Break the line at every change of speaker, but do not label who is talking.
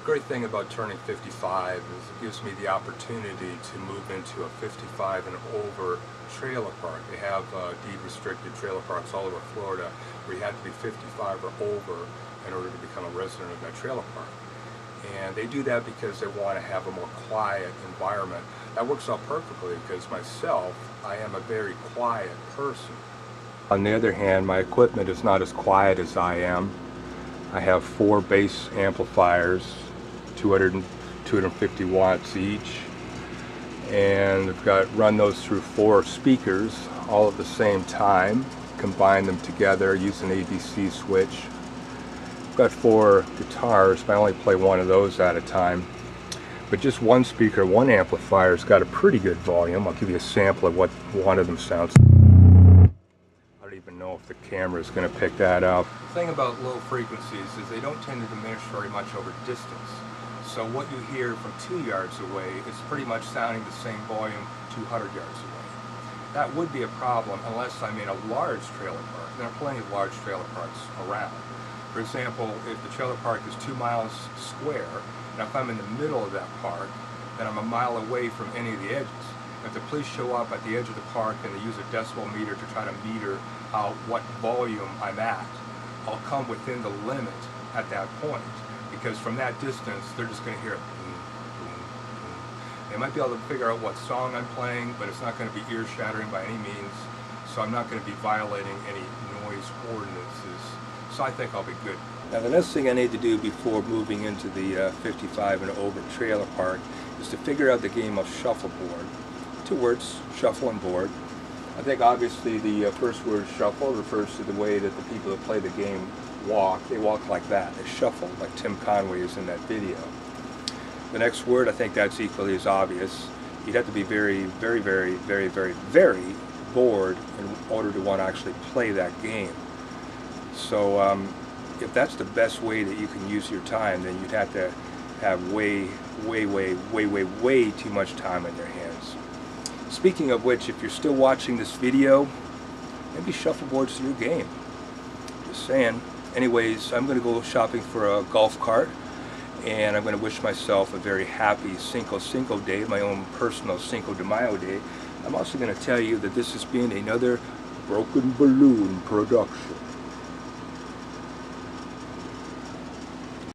Great thing about turning 55 is it gives me the opportunity to move into a 55 and over trailer park. They have deed restricted trailer parks all over Florida where you have to be 55 or over in order to become a resident of that trailer park. And they do that because they want to have a more quiet environment. That works out perfectly because myself, I am a very quiet person. On the other hand, my equipment is not as quiet as I am. I have 4 bass amplifiers, 250 watts each, and I've got run those through 4 speakers all at the same time, combine them together, use an ABC switch. I've got 4 guitars, but I only play one of those at a time. But just one speaker, one amplifier's got a pretty good volume. I'll give you a sample of what one of them sounds. I don't even know if the camera is going to pick that up. The thing about low frequencies is they don't tend to diminish very much over distance. So what you hear from 2 yards away is pretty much sounding the same volume 200 yards away. That would be a problem unless I'm in a large trailer park. There are plenty of large trailer parks around. For example, if the trailer park is 2 miles square, and if I'm in the middle of that park, then I'm a mile away from any of the edges. If the police show up at the edge of the park and they use a decibel meter to try to meter out what volume I'm at, I'll come within the limit at that point, because from that distance they're just going to hear boom, boom, boom. They might be able to figure out what song I'm playing, but it's not going to be ear-shattering by any means, so I'm not going to be violating any noise ordinances. So I think I'll be good. Now the next thing I need to do before moving into the 55 and over trailer park is to figure out the game of Shuffleboard. 2 words, shuffle and board. I think obviously the first word, shuffle, refers to the way that the people that play the game walk. They walk like that. They shuffle, like Tim Conway is in that video. The next word, I think that's equally as obvious. You'd have to be very, very, very, very, very, very bored in order to want to actually play that game. So if that's the best way that you can use your time, then you'd have to have way, way, way, way, way, way too much time in your hands. Speaking of which, if you're still watching this video, maybe Shuffleboard's your game. Just saying. Anyways, I'm going to go shopping for a golf cart, and I'm going to wish myself a very happy Cinco Day, my own personal Cinco de Mayo day. I'm also going to tell you that this has been another Broken Balloon production.